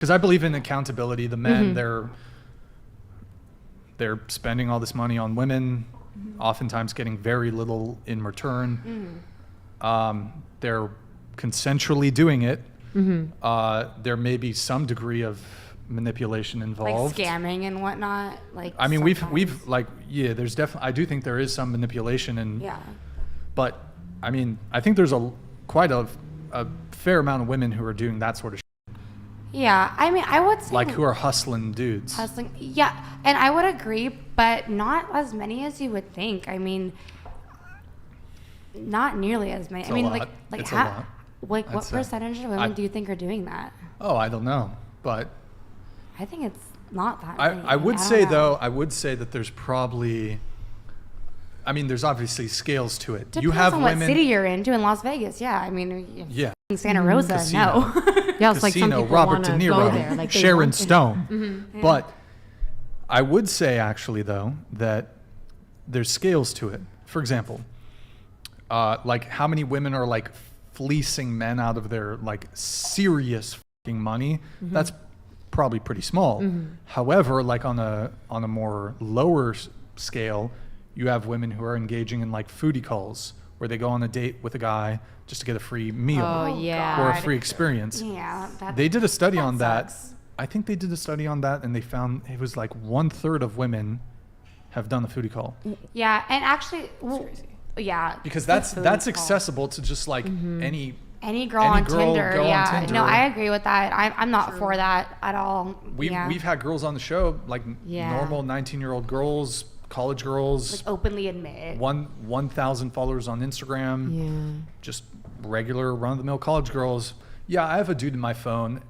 Because I believe in accountability. The men, they're spending all this money on women, oftentimes getting very little in return. They're consensually doing it. There may be some degree of manipulation involved, like scamming and whatnot. Like, I mean, we've like, yeah, there's definitely, I do think there is some manipulation, and but I mean, I think there's quite a fair amount of women who are doing that sort of shit. Yeah, I mean, I would say Like, who are hustling dudes. Yeah, and I would agree, but not as many as you would think. I mean, not nearly as many. It's I mean, a lot. like It's a how, lot. like what That's percentage of women do you think are doing that? Oh, I don't know, but I think it's not that many. I would don't say know. though, I would say that there's probably, I mean, there's obviously scales to it. Depends You have on women. what city you're in. In Las Vegas, yeah. I mean, Yeah. Santa Rosa, Casino. no. Yeah, it's like some Casino, people Robert De wanna go Niro, there, like they Sharon want to. Stone. But I would say actually though that there's scales to it. For example, like how many women are like fleecing men out of their like serious fucking money? That's probably pretty small. However, like on a more lower scale, you have women who are engaging in like foodie calls where they go on a date with a guy just to get a free meal Oh, yeah. or a free experience. Yeah, They did a study on that. sucks. I think they did a study on that, and they found it was like 1/3 of women have done the foodie call, Yeah, and actually, well, yeah, because the that's food call. accessible to just like any. Any girl Any on girl Tinder. go on Yeah, Tinder. no, I agree with that. I'm not for that at all. We've yeah. had girls on the show, like Yeah. normal 19-year-old girls, college girls, like openly admit. 1,000 followers on Instagram, Yeah. just regular run-of-the-mill college girls. Yeah, I have a dude in my phone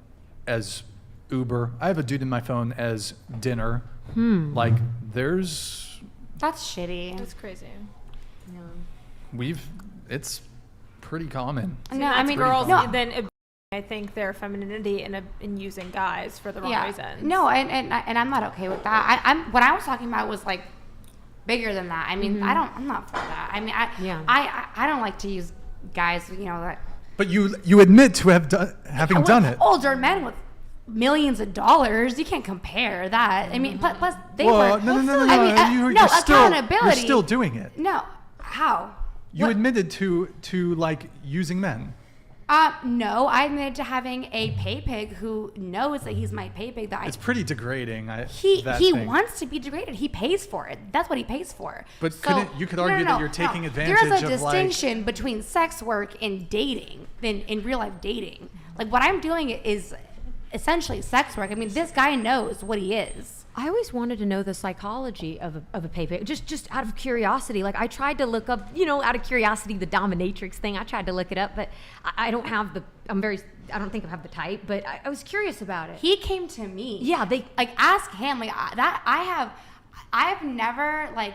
as Uber. I have a dude in my phone as dinner. Like, there's That's shitty. That's crazy. it's pretty common. No, I mean, girls no, then I think their femininity in using guys for the wrong yeah, reasons. no, and I'm not okay with that. I'm what I was talking about was like bigger than that. I mean, I'm not for that. I mean, I don't like to use guys, you know, that But you admit to having done it. older men with millions of dollars. You can't compare that. I mean, plus they Well, were. no. I mean, You're still accountability. you're still doing it. No, how? You What? admitted to like using men. No, I admitted to having a pay pig who knows that he's my pay pig. That It's pretty degrading. he that he thing. wants to be degraded. He pays for it. That's what he pays for. But So- you could argue that you're taking advantage There's a of, like- distinction between sex work and dating than in real life dating. Like what I'm doing is essentially sex work. I mean, this guy knows what he is. I always wanted to know the psychology of a pay pig, just out of curiosity. Like I tried to look up, out of curiosity, the dominatrix thing. I tried to look it up, but I don't have the. I don't think I have the type, but I was curious about it. He came to me. Yeah, they like ask him like that. I've never like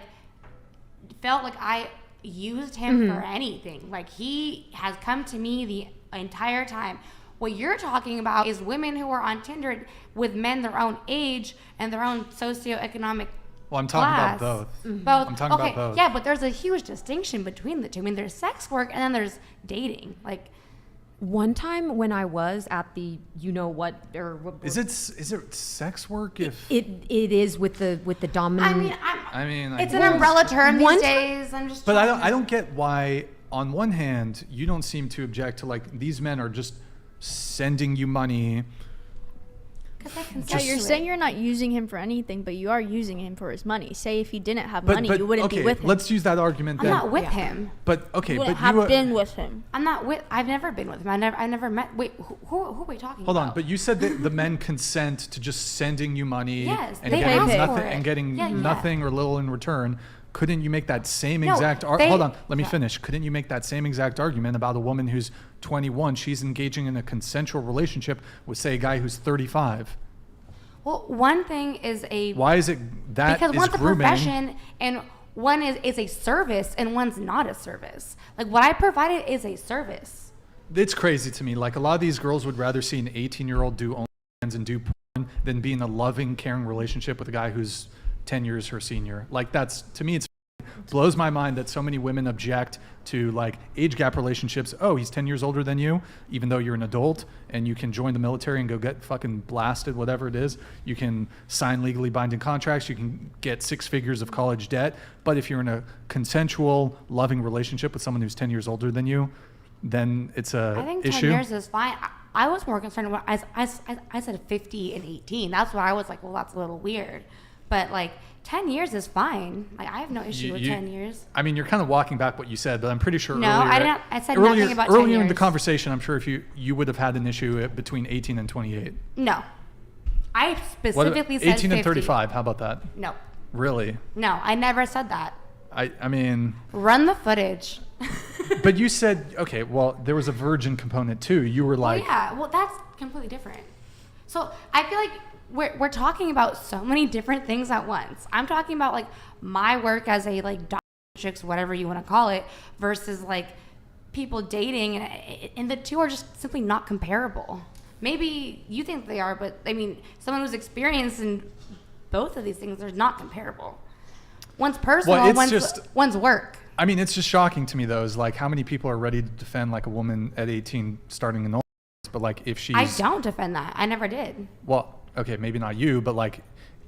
felt like I used him for anything. Like he has come to me the entire time. What you're talking about is women who are on Tinder with men their own age and their own socioeconomic Well, I'm talking class. about both. Both. I'm talking okay, about both. yeah, but there's a huge distinction between the two. I mean, there's sex work and then there's dating. Like, one time when I was at the Is it sex work if it is with the dominant. I mean, I it's an guess. umbrella term One these ti- days. I'm just. But trying I don't get why on one hand you don't seem to object to like these men are just sending you money. Yeah, you're saying you're not using him for anything, but you are using him for his money. Say if he didn't have money, you wouldn't okay, be with him. let's use that argument I'm then. not with him. But okay, you but wouldn't you have been with him. I'm not with. I've never been with him. I never met. Wait, who are we talking hold about? on, but you said that the men consent to just sending you money Yes, and they getting ask nothing for it. and getting Yeah, yeah. nothing or little in return. Couldn't you make that same No, exact they- hold on, let me yeah. finish. Couldn't you make that same exact argument about a woman who's 21, she's engaging in a consensual relationship with say a guy who's 35? Well, one thing is a Why is it that because is one's a grooming? profession and one is a service and one's not a service. Like what I provided is a service. It's crazy to me. Like a lot of these girls would rather see an 18-year-old do OnlyFans and do porn than be in a loving, caring relationship with a guy who's 10 years her senior. Like that's, to me, it's blows my mind that so many women object to like age gap relationships. Oh, he's 10 years older than you, even though you're an adult and you can join the military and go get fucking blasted, whatever it is. You can sign legally binding contracts. You can get 6 figures of college debt. But if you're in a consensual, loving relationship with someone who's 10 years older than you, then it's a I think issue. 10 years is fine. I was more concerned when I said 50 and 18. That's what I was like, well, that's a little weird. But like 10 years is fine. Like I have no issue with 10 years. I mean, you're kind of walking back what you said, but I'm pretty sure No, earlier, I didn't. I said earlier, nothing about 10 earlier in the years. conversation, I'm sure if you would have had an issue between 18 and 28. No. I What specifically said 18 50. and 35, how about that? No. Really? No, I never said that. I mean, Run the footage. but you said, okay, well, there was a virgin component too. You were like, Well, yeah, well, that's completely different. So I feel like we're talking about so many different things at once. I'm talking about like my work as a like dominatrix, whatever you want to call it, versus like people dating, and the two are just simply not comparable. Maybe you think they are, but I mean, someone who's experienced in both of these things are not comparable. One's personal, Well, it's one's work. I mean, it's just shocking to me though, is like how many people are ready to defend like a woman at 18 starting an OnlyFans, but like if she's... I don't defend that. I never did. Well, okay, maybe not you, but like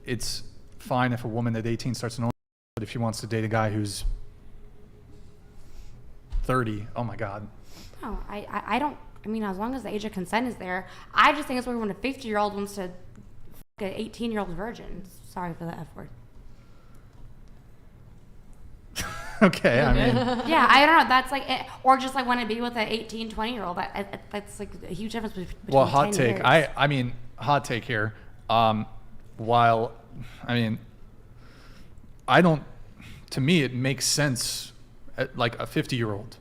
it's fine if a woman at 18 starts an OnlyFans, but if she wants to date a guy who's 30, oh my God. No, I don't. I mean, as long as the age of consent is there, I just think it's weird when a 50-year-old wants to f- an 18-year-old virgin. Sorry for the F word. Okay, I mean, Yeah, I don't know. That's like, or just like want to be with an 18, 20-year-old. That's like a huge difference between well, hot 10 take. years. I mean, hot take here. While, I mean, I don't, to me, it makes sense at like a 50-year-old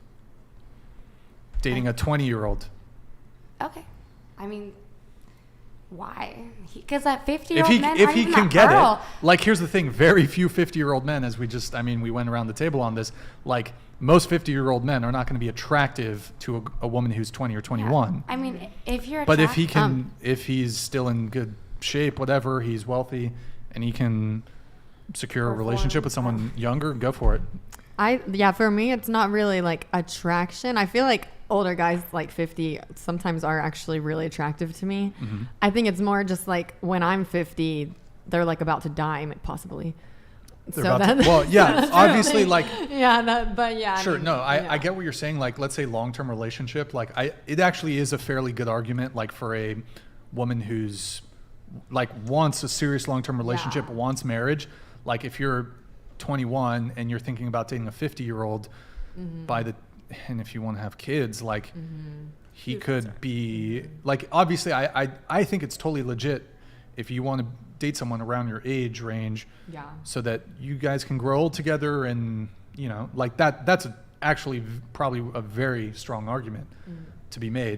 dating a 20-year-old. Okay. I mean, why? Because that If 50-year-old he men if aren't he even can that get girl. it, like here's the thing: very few 50-year-old men, as we went around the table on this. Like most 50-year-old men are not going to be attractive to a woman who's 20 or 21. I mean, if you're But if he attract- can, if he's still in good shape, whatever, he's wealthy, and he can secure a relationship with someone younger, go for it. For me, it's not really like attraction. I feel like older guys like 50 sometimes are actually really attractive to me. Mm-hmm. I think it's more just like when I'm 50, they're like about to die, possibly. They're about to- well, yeah, obviously, like, Sure. I get what you're saying. Like, let's say long-term relationship. Like, it actually is a fairly good argument. Like for a woman who's like wants a serious long-term relationship, Yeah. wants marriage. Like if you're 21 and you're thinking about dating a 50-year-old, and if you want to have kids, like he could be like, obviously, I think it's totally legit if you want to date someone around your age range, so that you guys can grow old together, and like that's actually probably a very strong argument to be made.